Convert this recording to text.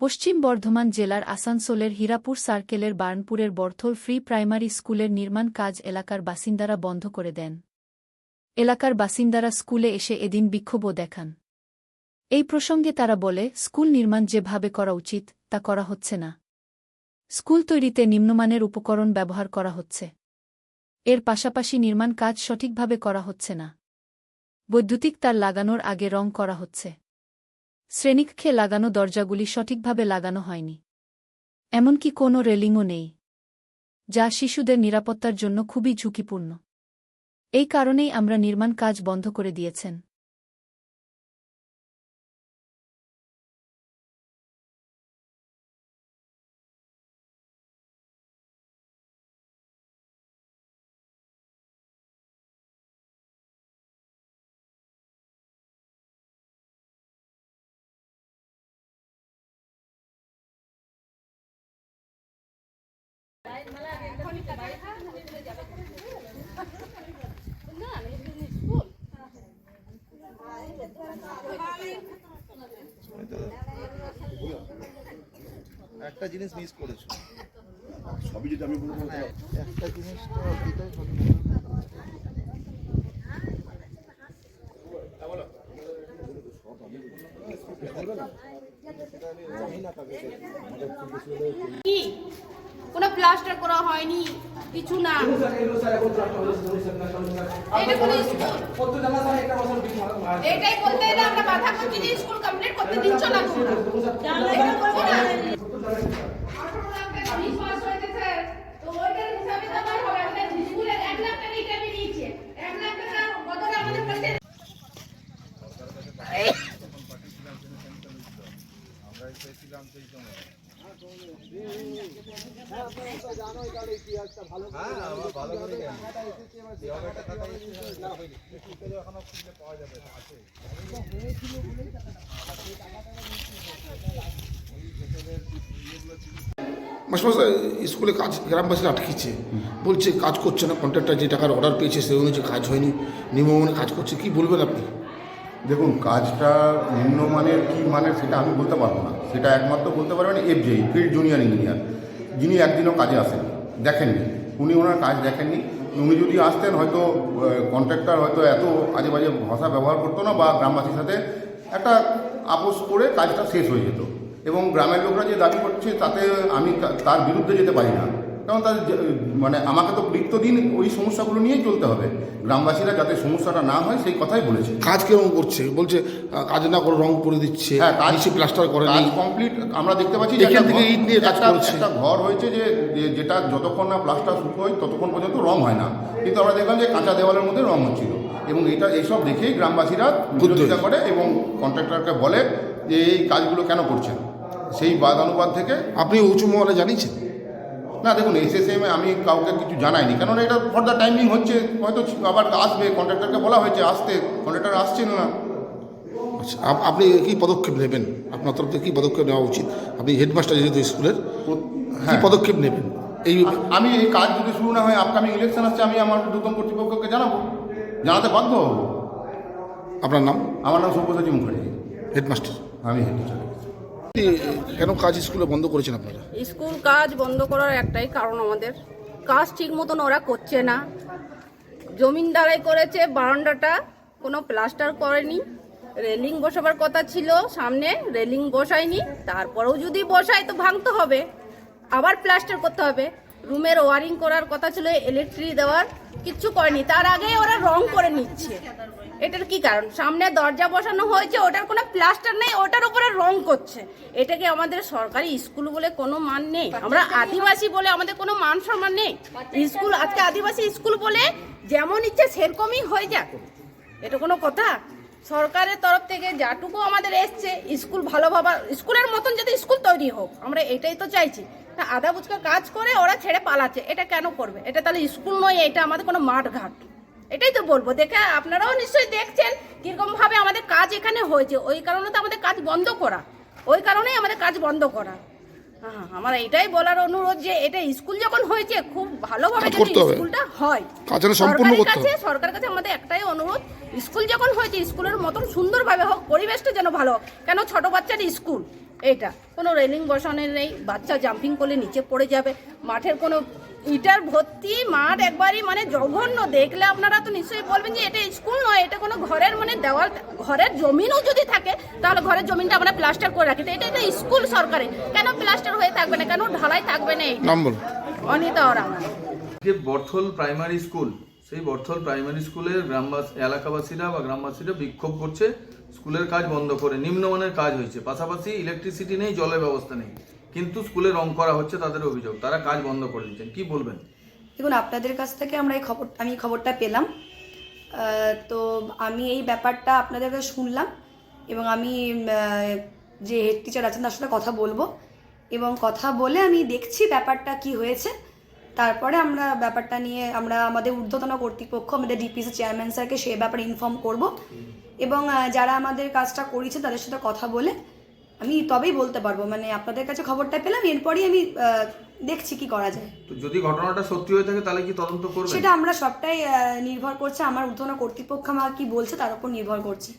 পশ্চিম বর্ধমান জেলার আসানসোলের হীরাপুর সার্কেলের বার্নপুরের বর্থল ফ্রি প্রাইমারি স্কুলের নির্মাণ কাজ এলাকার বাসিন্দারা বন্ধ করে দেন। এলাকার বাসিন্দারা স্কুলে এসে এদিন বিক্ষোভও দেখান। এই প্রসঙ্গে তারা বলে, স্কুল নির্মাণ যেভাবে করা উচিত তা করা হচ্ছে না। স্কুল তৈরিতে নিম্নমানের উপকরণ ব্যবহার করা হচ্ছে। এর পাশাপাশি নির্মাণ কাজ সঠিকভাবে করা হচ্ছে না। বৈদ্যুতিক তার লাগানোর আগে রং করা হচ্ছে। শ্রেণীকক্ষে লাগানো দরজাগুলি সঠিকভাবে লাগানো হয়নি। এমনকি কোনো রেলিংও নেই, যা শিশুদের নিরাপত্তার জন্য খুবই ঝুঁকিপূর্ণ। এই কারণেই আমরা নির্মাণ কাজ বন্ধ করে দিয়েছেন। একটা জিনিস মিস করেছো, সবই যদি আমি বলবো একটা জিনিস তো এটাই কোনো প্লাস্টার করা হয়নি, কিছু না। এটাই বলতে এলে আমরা বাধা করছি যে স্কুল কমপ্লিট করতে দিচ্ছ না তোমরা। মাস্টারমশাই, স্কুলে কাজ গ্রামবাসীরা আটকেছে, বলছে কাজ করছে না, কন্ট্রাক্টর যে টাকার অর্ডার পেয়েছে সে অনুযায়ী কাজ হয়নি, নিম্নমানে কাজ করছে। কি বলবেন আপনি? দেখুন, কাজটা নিম্নমানের কি মানের সেটা আমি বলতে পারবো না। সেটা একমাত্র বলতে পারবেন এফজেই, ফিল্ড জুনিয়র ইঞ্জিনিয়ার, যিনি একদিনও কাজে আসেন দেখেননি। উনি ওনার কাজ দেখেননি। উনি যদি আসতেন হয়তো কন্ট্রাক্টর হয়তো এত আজে বাজে ভাষা ব্যবহার করতো না, বা গ্রামবাসীর সাথে একটা আপোষ করে কাজটা শেষ হয়ে যেত। এবং গ্রামের লোকরা যে দাবি করছে তাতে আমি তার বিরুদ্ধে যেতে পারি না, কারণ তার মানে আমাকে তো নিত্যদিন ওই সমস্যাগুলো নিয়েই চলতে হবে। গ্রামবাসীরা যাতে সমস্যাটা না হয় সেই কথাই বলেছে। কাজ কেমন করছে? বলছে কাজ না করে রং করে দিচ্ছে। হ্যাঁ, কাজ প্লাস্টার করে কাজ কমপ্লিট। আমরা দেখতে পাচ্ছি এখান থেকে ইট নিয়ে কাজ করছে। একটা ঘর হয়েছে যেটা যতক্ষণ না প্লাস্টার শুরু হয় ততক্ষণ পর্যন্ত রং হয় না, কিন্তু আমরা দেখলাম যে কাঁচা দেওয়ালের মধ্যে রং হচ্ছিল। এবং এইসব দেখেই গ্রামবাসীরা বিরোধিতা করে এবং কন্ট্রাক্টরকে বলে যে এই কাজগুলো কেন করছেন। সেই বাদানুবাদ থেকে আপনি উঁচু মহলে জানিয়েছেন? না, দেখুন, এসএসএমে আমি কাউকে কিছু জানাইনি, কেননা এটা ফর দ্য টাইমিং হচ্ছে, হয়তো আবার আসবে। কন্ট্রাক্টরকে বলা হয়েছে আসতে, কন্ট্রাক্টর আসছেন না। আচ্ছা, আপনি কী পদক্ষেপ নেবেন? আপনার তরফ থেকে কী পদক্ষেপ নেওয়া উচিত? আপনি হেডমাস্টার যেহেতু স্কুলের, কী পদক্ষেপ নেবেন? আমি এই কাজ যদি শুরু না হয়, আপকামিং ইলেকশন আসছে, আমি আমার ঊর্ধ্বতন কর্তৃপক্ষকে জানাতে বাধ্য হব। আপনার নাম? আমার নাম সব্যসাচী মুখার্জি, হেডমাস্টার। আমি হেডমাস্টার। কেন কাজ স্কুলে বন্ধ করেছেন আপনারা? স্কুল কাজ বন্ধ করার একটাই কারণ, আমাদের কাজ ঠিক মতন ওরা করছে না। জমিনদারাই করেছে, বারান্দাটা কোনো প্লাস্টার করেনি। রেলিং বসাবার কথা ছিল সামনে, রেলিং বসায়নি। তারপরেও যদি বসায় তো ভাঙতে হবে, আবার প্লাস্টার করতে হবে। রুমের ওয়ারিং করার কথা ছিল, ইলেকট্রিক দেওয়ার, কিচ্ছু করেনি। তার আগে ওরা রং করে নিচ্ছে। এটার কি কারণ? সামনে দরজা বসানো হয়েছে, ওটার কোনো প্লাস্টার নেই, ওটার উপরে রং করছে। এটাকে আমাদের সরকারি স্কুল বলে কোনো মান নেই? আমরা আদিবাসী বলে আমাদের কোনো মান সম্মান নেই? স্কুল আজকে আদিবাসী স্কুল বলে যেমন ইচ্ছে সেরকমই হয়ে যাক, এটা কোনো কথা? সরকারের তরফ থেকে যাটুকু আমাদের এসছে, স্কুল ভালোভাবে স্কুলের মতন যদি স্কুল তৈরি হোক, আমরা এটাই তো চাইছি। তা আধা বুঝকা কাজ করে ওরা ছেড়ে পালাচ্ছে, এটা কেন করবে? এটা তাহলে স্কুল নয়, এটা আমাদের কোনো মাঠ ঘাট। এটাই তো বলবো। দেখে আপনারাও নিশ্চয়ই দেখছেন কিরকম ভাবে আমাদের কাজ এখানে হয়েছে। ওই কারণে তো আমাদের কাজ বন্ধ করা, ওই কারণেই আমাদের কাজ বন্ধ করা। হ্যাঁ, আমার এটাই বলার অনুরোধ যে এটা স্কুল যখন হয়েছে খুব ভালোভাবে যদি স্কুলটা হয়, সরকারের কাছে আমাদের একটাই অনুরোধ, স্কুল যখন হয়েছে স্কুলের মতন সুন্দরভাবে হোক, পরিবেশটা যেন ভালো হোক। কেন ছোট বাচ্চার স্কুল, এটা কোনো রেলিং বসানোর নেই, বাচ্চা জাম্পিং করলে নিচে পড়ে যাবে, মাঠের কোনো ইটার ভর্তি মাঠ একবারই মানে জঘন্য, দেখলে আপনারা তো নিশ্চয়ই বলবেন যে এটা স্কুল নয়, এটা কোনো ঘরের মানে দেওয়াল, ঘরের জমিনও যদি থাকে তাহলে ঘরের জমিনটা আমরা প্লাস্টার করে রাখি, এটা এটা স্কুল সরকারি, কেন প্লাস্টার হয়ে থাকবে না, কেন ঢালাই থাকবে না? নাম বল। অনিতা ওরাং। যে বর্থল প্রাইমারি স্কুল, সেই বর্থল প্রাইমারি স্কুলের এলাকাবাসীরা বা গ্রামবাসীরা বিক্ষোভ করছে, স্কুলের কাজ বন্ধ করে নিম্নমানের কাজ হয়েছে, পাশাপাশি ইলেকট্রিসিটি নেই, জলের ব্যবস্থা নেই, কিন্তু স্কুলে রং করা হচ্ছে তাদের অভিযোগ, তারা কাজ বন্ধ করে দিচ্ছেন, কি বলবেন? দেখুন, আপনাদের কাছ থেকে আমি এই খবরটা পেলাম, তো আমি এই ব্যাপারটা আপনাদের কাছে শুনলাম এবং আমি যে হেড টিচার আছেন তার সাথে কথা বলবো এবং কথা বলে আমি দেখছি ব্যাপারটা কি হয়েছে, তারপরে আমরা ব্যাপারটা নিয়ে আমরা আমাদের ঊর্ধ্বতন কর্তৃপক্ষ, আমাদের ডিপিসি চেয়ারম্যান স্যারকে সে ব্যাপারে ইনফর্ম করব এবং যারা আমাদের কাজটা করেছে তাদের সাথে কথা বলে আমি তবেই বলতে পারবো, মানে আপনাদের কাছে খবরটা পেলাম, এরপরই আমি দেখছি কি করা যায়। তো যদি ঘটনাটা সত্যি হয়ে থাকে তাহলে কি তদন্ত করবেন? সেটা আমরা সবটাই নির্ভর করছে আমার ঊর্ধ্বতন কর্তৃপক্ষ আমাকে কি বলছে তার উপর নির্ভর করছে।